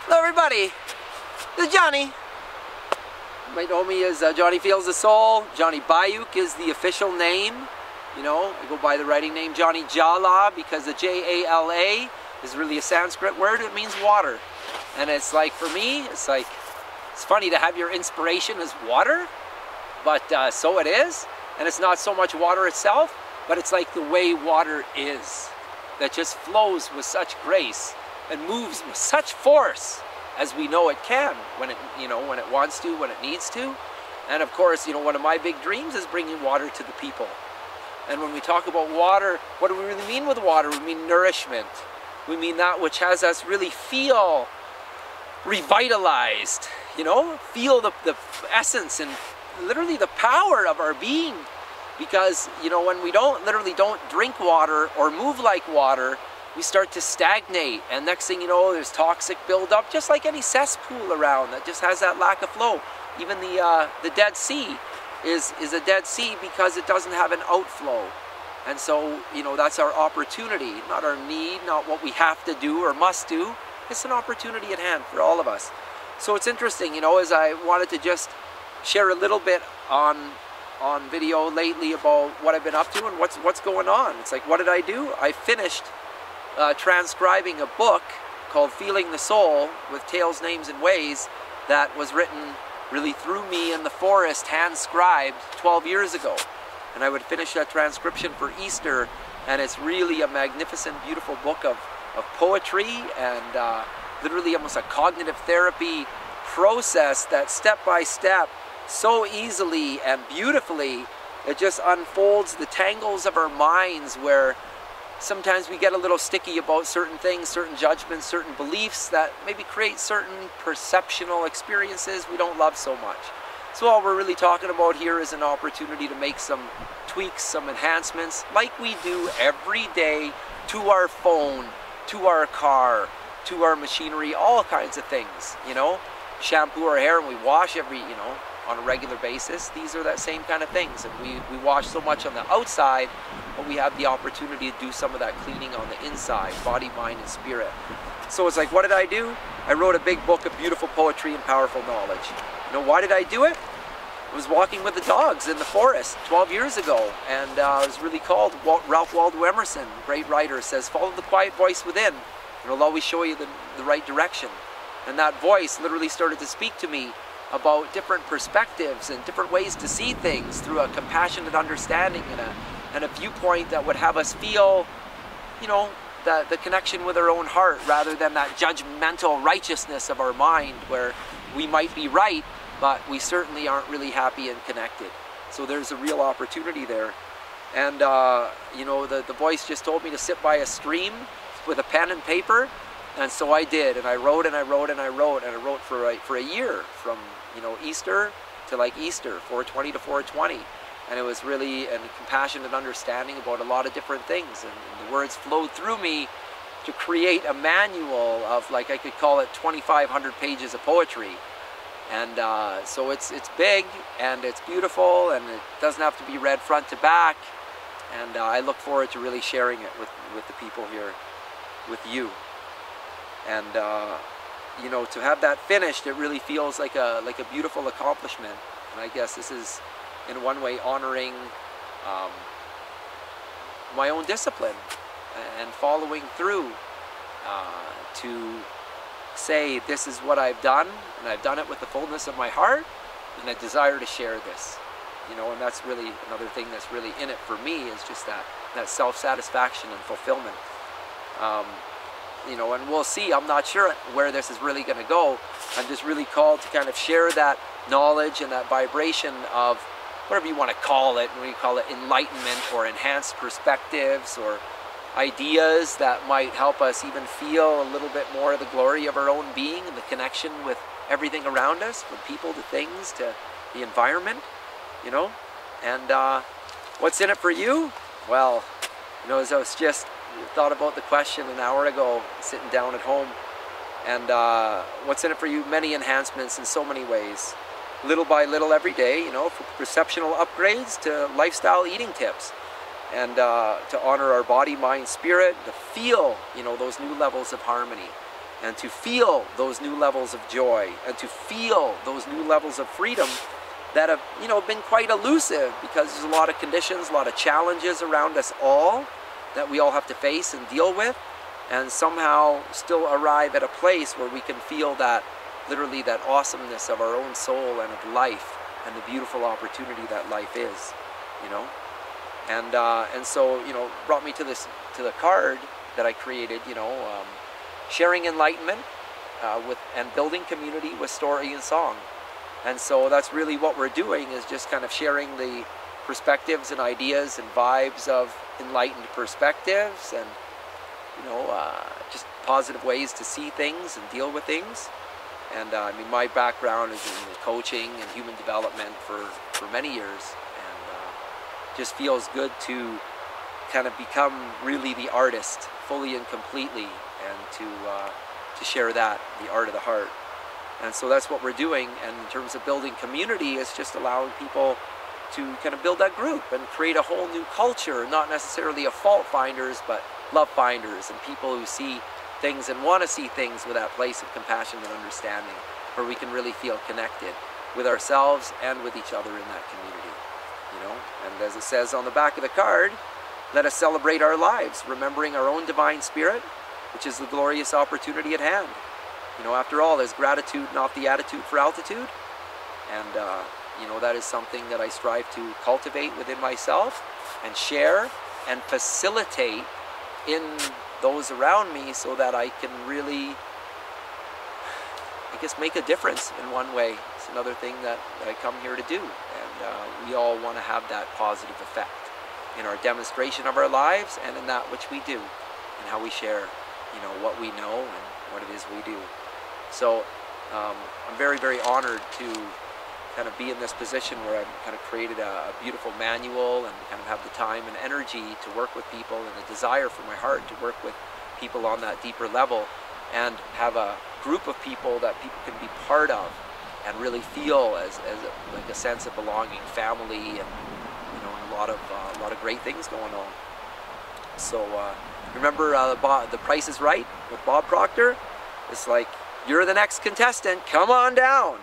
Hello everybody, this is Johnny. You might know me as Johnny Feels the Soul. Johnny Bayuk is the official name. You know, I go by the writing name Johnny Jala because the J-A-L-A is really a Sanskrit word. It means water. And it's like, for me, it's like, it's funny to have your inspiration as water, but so it is. And it's not so much water itself, but it's like the way water is, that just flows with such grace and moves with such force as we know it can, when it, when it wants to, when it needs to. And of course, one of my big dreams is bringing water to the people. And when we talk about water, what do we really mean with water? We mean nourishment. We mean that which has us really feel revitalized, feel the essence and literally the power of our being. Because, when we literally don't drink water or move like water, we start to stagnate, and next thing you know, there's toxic buildup, just like any cesspool around that just has that lack of flow. Even the Dead Sea is a Dead Sea because it doesn't have an outflow. And so, that's our opportunity, not our need, not what we have to do or must do. It's an opportunity at hand for all of us. So it's interesting, as I wanted to just share a little bit on video lately about what I've been up to and what's going on. It's like, what did I do? I finished transcribing a book called Feeling the Soul with Tales, Names, and Ways that was written really through me in the forest, hand-scribed 12 years ago. And I would finish that transcription for Easter, and it's really a magnificent, beautiful book of poetry and literally almost a cognitive therapy process that step by step, so easily and beautifully, it just unfolds the tangles of our minds where sometimes we get a little sticky about certain things, certain judgments, certain beliefs that maybe create certain perceptional experiences we don't love so much. So all we're really talking about here is an opportunity to make some tweaks, some enhancements, like we do every day to our phone, to our car, to our machinery, all kinds of things, Shampoo our hair and we wash on a regular basis. These are that same kind of things, and we wash so much on the outside, but we have the opportunity to do some of that cleaning on the inside, body, mind, and spirit. So it's like, what did I do? I wrote a big book of beautiful poetry and powerful knowledge. Why did I do it? I was walking with the dogs in the forest 12 years ago, and it was really called, Ralph Waldo Emerson, great writer, says, follow the quiet voice within. It'll always show you the right direction. And that voice literally started to speak to me about different perspectives and different ways to see things through a compassionate understanding and a viewpoint that would have us feel, the connection with our own heart rather than that judgmental righteousness of our mind where we might be right, but we certainly aren't really happy and connected. So there's a real opportunity there. And, the voice just told me to sit by a stream with a pen and paper. And so I did, and I wrote and I wrote and I wrote, and I wrote for a year from Easter to like Easter, 420 to 420, and it was really a compassionate understanding about a lot of different things, and the words flowed through me to create a manual of, like, I could call it 2,500 pages of poetry, and so it's big and it's beautiful and it doesn't have to be read front to back, and I look forward to really sharing it with the people here, with you. And to have that finished, it really feels like a beautiful accomplishment. And I guess this is, in one way, honoring my own discipline and following through to say, this is what I've done, and I've done it with the fullness of my heart, and I desire to share this. And that's really another thing that's really in it for me, is just that self-satisfaction and fulfillment. And we'll see. I'm not sure where this is really going to go. I'm just really called to kind of share that knowledge and that vibration of whatever you want to call it, when you call it enlightenment or enhanced perspectives or ideas that might help us even feel a little bit more of the glory of our own being and the connection with everything around us, from people to things to the environment, And what's in it for you? Well, as I was just thought about the question an hour ago, sitting down at home, and what's in it for you? Many enhancements in so many ways, little by little every day, from perceptual upgrades to lifestyle eating tips, and to honor our body, mind, spirit, to feel, those new levels of harmony. and to feel those new levels of joy, and to feel those new levels of freedom that have, you know, been quite elusive, because there's a lot of conditions, a lot of challenges around us all that we all have to face and deal with, and somehow still arrive at a place where we can feel that, literally, that awesomeness of our own soul and of life, and the beautiful opportunity that life is, you know. And so, you know, brought me to the card that I created, you know, sharing enlightenment and building community with story and song. And so that's really what we're doing, is just kind of sharing the perspectives and ideas and vibes of enlightened perspectives, and, you know, just positive ways to see things and deal with things. And I mean, my background is in coaching and human development for many years, and just feels good to kind of become really the artist fully and completely, and to share that, the art of the heart. And so that's what we're doing. And in terms of building community, it's just allowing people to kind of build that group and create a whole new culture, not necessarily of fault finders, but love finders, and people who see things and want to see things with that place of compassion and understanding, where we can really feel connected with ourselves and with each other in that community, you know. And as it says on the back of the card, let us celebrate our lives, remembering our own divine spirit, which is the glorious opportunity at hand. You know, after all, is gratitude not the attitude for altitude? And, you know, that is something that I strive to cultivate within myself and share and facilitate in those around me, so that I can really, I guess, make a difference in one way. It's another thing that I come here to do. And we all want to have that positive effect in our demonstration of our lives, and in that which we do, and how we share, you know, what we know and what it is we do. So I'm very, very honored to kind of be in this position where I've kind of created a beautiful manual, and kind of have the time and energy to work with people, and a desire from my heart to work with people on that deeper level, and have a group of people that people can be part of and really feel as like a sense of belonging, family, and, you know, and a lot of great things going on. So remember The Price is Right with Bob Proctor? It's like, you're the next contestant, come on down.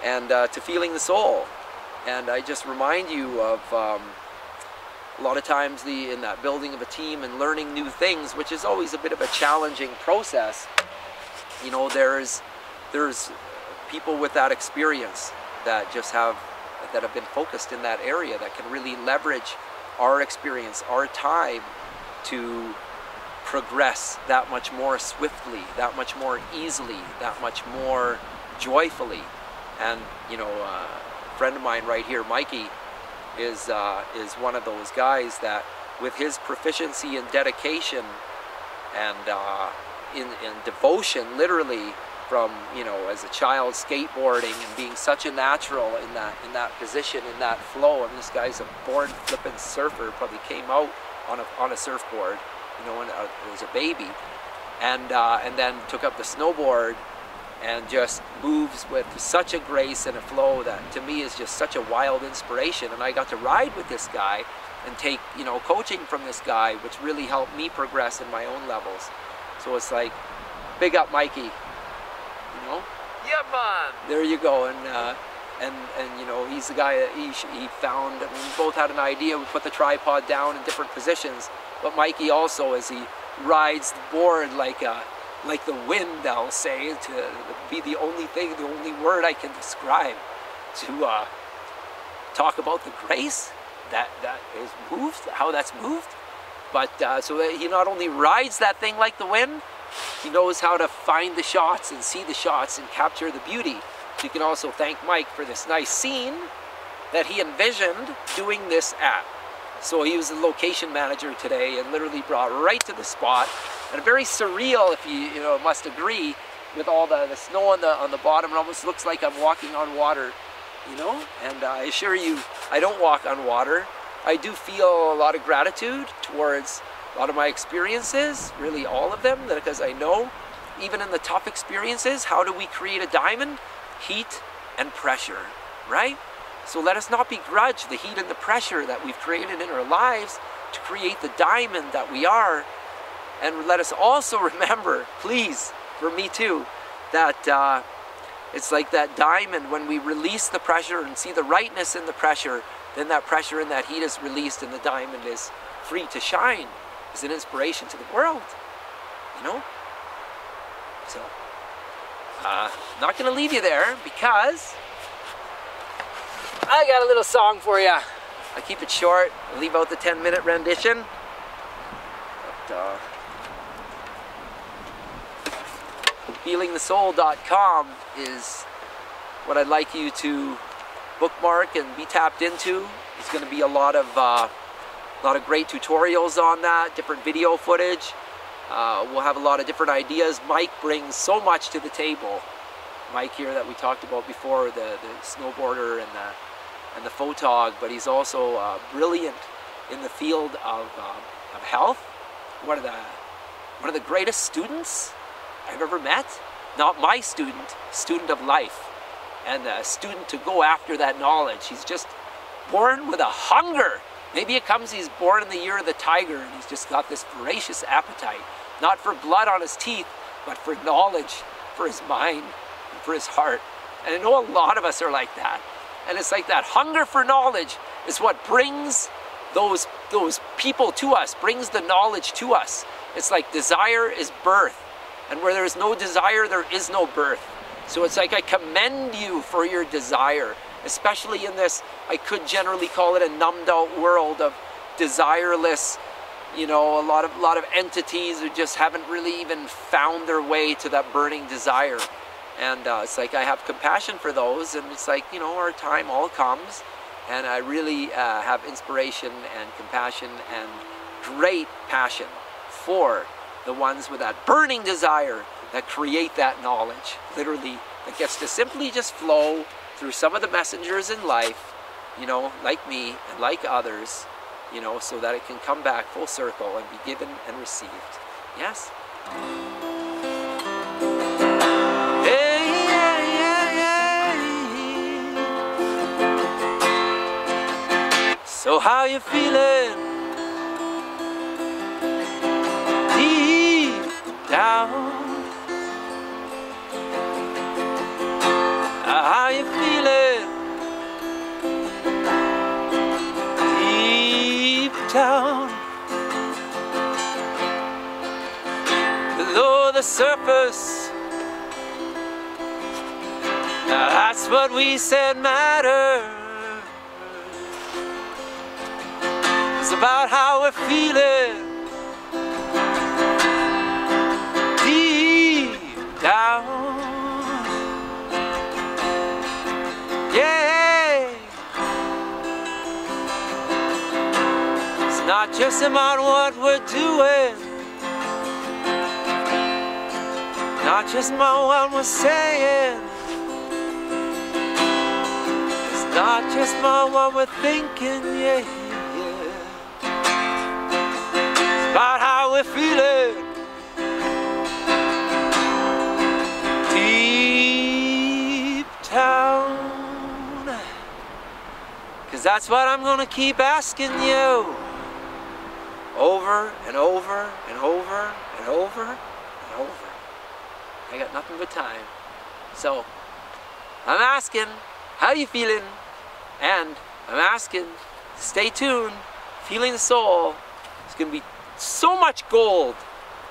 And to Feeling the Soul. And I just remind you of a lot of times in that building of a team and learning new things, which is always a bit of a challenging process. You know, there's people with that experience that have been focused in that area, that can really leverage our experience, our time, to progress that much more swiftly, that much more easily, that much more joyfully. And, you know, a friend of mine right here, Mikey, is one of those guys that, with his proficiency and dedication and in devotion, literally, from, you know, as a child skateboarding and being such a natural in that position, in that flow. And this guy's a born flippin' surfer, probably came out on a surfboard, you know, when he was a baby, and then took up the snowboard, and just moves with such a grace and a flow that, to me, is just such a wild inspiration. And I got to ride with this guy and take, you know, coaching from this guy, which really helped me progress in my own levels. So it's like, big up Mikey, you know? Yeah, man! There you go. And you know, he's the guy that he found. I mean, we both had an idea. We put the tripod down in different positions, but Mikey also, as he rides the board like the wind, I'll say, to be the only thing, the only word I can describe to talk about the grace that is moved, how that's moved. But so that he not only rides that thing like the wind, he knows how to find the shots and see the shots and capture the beauty. So you can also thank Mike for this nice scene that he envisioned doing this at. So he was the location manager today and literally brought right to the spot. And very surreal, if you must agree, with all the snow on the bottom. It almost looks like I'm walking on water, you know. And I assure you, I don't walk on water. I do feel a lot of gratitude towards a lot of my experiences, really all of them, because I know, even in the tough experiences, how do we create a diamond? Heat and pressure, right? So let us not begrudge the heat and the pressure that we've created in our lives to create the diamond that we are. And let us also remember, please, for me too, that it's like that diamond. When we release the pressure and see the rightness in the pressure, then that pressure and that heat is released and the diamond is free to shine. It's an inspiration to the world, you know? So, not going to leave you there because I got a little song for you. I keep it short, I leave out the 10-minute rendition. But, feelingthesoul.com is what I'd like you to bookmark and be tapped into. There's going to be a lot of great tutorials on that, different video footage. We'll have a lot of different ideas. Mike brings so much to the table. Mike here that we talked about before, the snowboarder and the photog, but he's also brilliant in the field of health. One of the greatest students I've ever met. Not my student, student of life, and a student to go after that knowledge. He's just born with a hunger. Maybe it comes, he's born in the year of the tiger, and he's just got this voracious appetite, not for blood on his teeth, but for knowledge, for his mind, and for his heart. And I know a lot of us are like that. And it's like that hunger for knowledge is what brings those people to us, brings the knowledge to us. It's like desire is birth. And where there is no desire, there is no birth. So it's like I commend you for your desire, especially in this, I could generally call it a numbed out world of desireless, you know, a lot of entities who just haven't really even found their way to that burning desire. And it's like I have compassion for those, and it's like, you know, our time all comes, and I really have inspiration and compassion and great passion for the ones with that burning desire that create that knowledge, literally, that gets to simply just flow through some of the messengers in life, you know, like me and like others, you know, so that it can come back full circle and be given and received. Yes? So how you feeling? Deep down. How you feeling? Deep down. Below the surface. That's what we said matters. It's about how we're feeling deep down. Yeah. It's not just about what we're doing, not just about what we're saying. It's not just about what we're thinking, yeah. About how we're feeling deep down. 'Cause that's what I'm gonna keep asking you over and over and over and over and over. I got nothing but time. So I'm asking, how you feeling? And I'm asking, stay tuned, Feeling the Soul. It's gonna be so much gold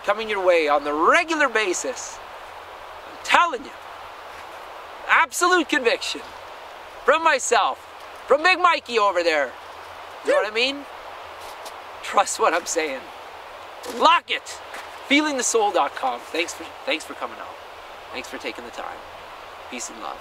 coming your way on the regular basis. I'm telling you, absolute conviction from myself, from Big Mikey over there. You know what I mean? Trust what I'm saying. Lock it. feelingthesoul.com. Thanks for coming out. Thanks for taking the time. Peace and love.